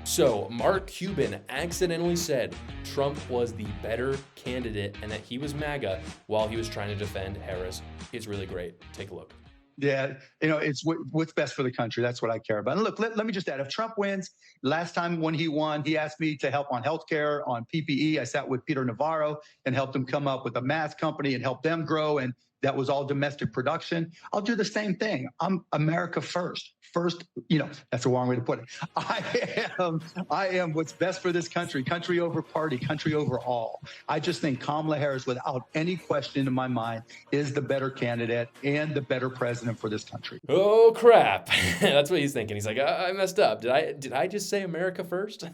So, Mark Cuban accidentally said Trump was the better candidate and that he was MAGA while he was trying to defend Harris. It's really great. Take a look. Yeah, it's what's best for the country. That's what I care about. And look, let me just add, if Trump wins, last time when he won, he asked me to help on healthcare, on PPE. I sat with Peter Navarro and helped him come up with a mask company and help them grow. And that was all domestic production. I'll do the same thing. I'm America first. First, that's the wrong way to put it. I am what's best for this country, country over party, country over all. I just think Kamala Harris, without any question in my mind, is the better candidate and the better president for this country. Oh crap. That's what he's thinking. He's like, I messed up. Did I just say America first?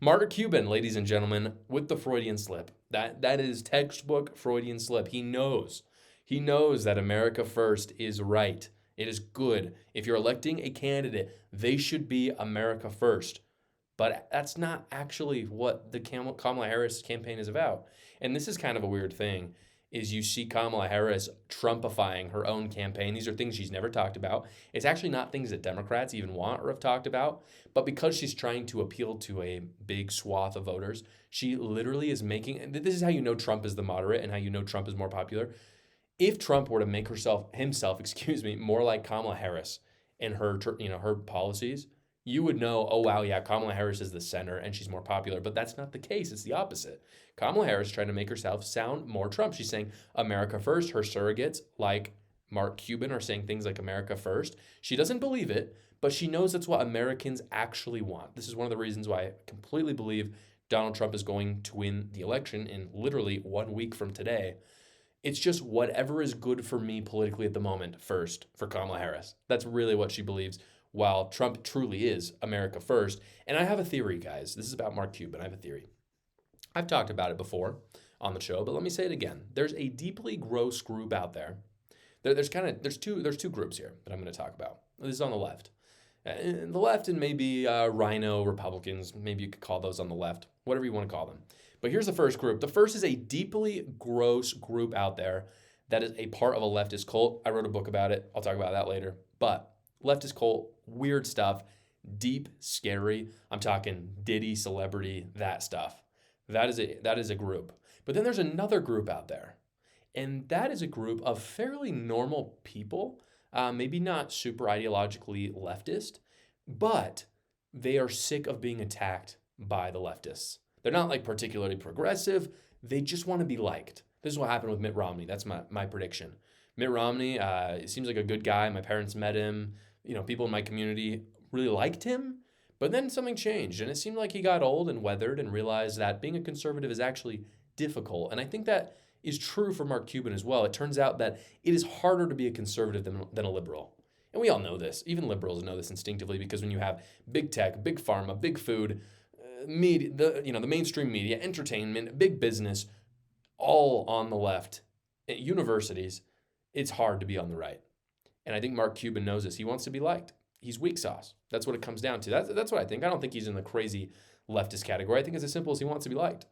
Mark Cuban, ladies and gentlemen, with the Freudian slip. That is textbook Freudian slip. He knows that America first is right. It is good. If you're electing a candidate, they should be America first. But that's not actually what the Kamala Harris campaign is about. And this is kind of a weird thing, is you see Kamala Harris Trumpifying her own campaign. These are things she's never talked about. It's actually not things that Democrats even want or have talked about. But because she's trying to appeal to a big swath of voters, she literally is making, and this is how you know Trump is the moderate and how you know Trump is more popular. If Trump were to make himself, more like Kamala Harris and her policies, you would know, oh wow, yeah, Kamala Harris is the center and she's more popular. But that's not the case. It's the opposite. Kamala Harris is trying to make herself sound more Trump. She's saying America first. Her surrogates, like Mark Cuban, are saying things like America first. She doesn't believe it, but she knows that's what Americans actually want. This is one of the reasons why I completely believe Donald Trump is going to win the election in literally 1 week from today. It's just whatever is good for me politically at the moment first for Kamala Harris. That's really what she believes, while Trump truly is America first. And I have a theory, guys. This is about Mark Cuban. I have a theory. I've talked about it before on the show, but let me say it again. There's a deeply gross group out there. There's two groups here that I'm going to talk about. This is on the left. The left and maybe rhino Republicans, maybe you could call those on the left, whatever you want to call them. But here's the first group. The first is a deeply gross group out there that is a part of a leftist cult. I wrote a book about it. I'll talk about that later. But leftist cult, weird stuff, deep, scary. I'm talking Diddy, celebrity, that stuff. That is a group. But then there's another group out there. And that is a group of fairly normal people, maybe not super ideologically leftist, but they are sick of being attacked by the leftists. They're not like particularly progressive. They just want to be liked. This is what happened with Mitt Romney. That's my prediction. Mitt Romney, it seems like a good guy. My parents met him. People in my community really liked him. But then something changed, and it seemed like he got old and weathered and realized that being a conservative is actually difficult. And I think that is true for Mark Cuban as well. It turns out that it is harder to be a conservative than a liberal. And we all know this. Even liberals know this instinctively, because when you have big tech, big pharma, big food, media, the mainstream media, entertainment, big business, all on the left, at universities, it's hard to be on the right. And I think Mark Cuban knows this. He wants to be liked. He's weak sauce. That's what it comes down to. That's what I think. I don't think he's in the crazy leftist category. I think it's as simple as he wants to be liked.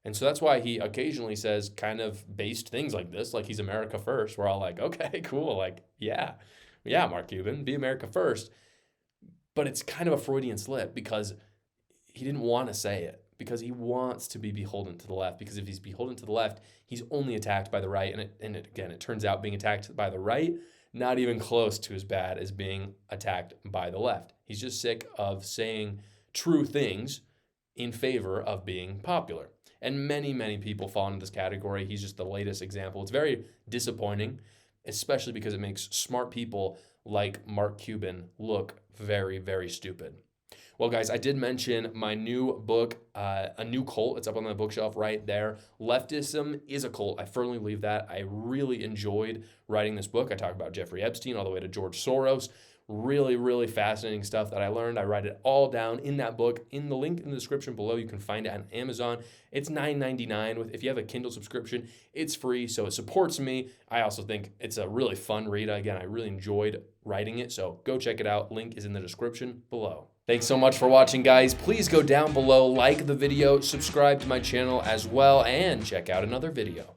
And so that's why he occasionally says kind of based things like this, like he's America first. We're all like, okay, cool. Like, yeah, Mark Cuban, be America first. But it's kind of a Freudian slip, because he didn't want to say it, because he wants to be beholden to the left. Because if he's beholden to the left, he's only attacked by the right. And it turns out being attacked by the right, not even close to as bad as being attacked by the left. He's just sick of saying true things in favor of being popular. And many, many people fall into this category. He's just the latest example. It's very disappointing, especially because it makes smart people like Mark Cuban look very, very stupid. Well, guys, I did mention my new book, A New Cult. It's up on the bookshelf right there. Leftism is a cult. I firmly believe that. I really enjoyed writing this book. I talk about Jeffrey Epstein all the way to George Soros. Really, really fascinating stuff that I learned. I write it all down in that book. In the link in the description below, you can find it on Amazon. It's $9.99. If you have a Kindle subscription, it's free, so it supports me. I also think it's a really fun read. Again, I really enjoyed writing it, so go check it out. Link is in the description below. Thanks so much for watching, guys. Please go down below, like the video, subscribe to my channel as well, and check out another video.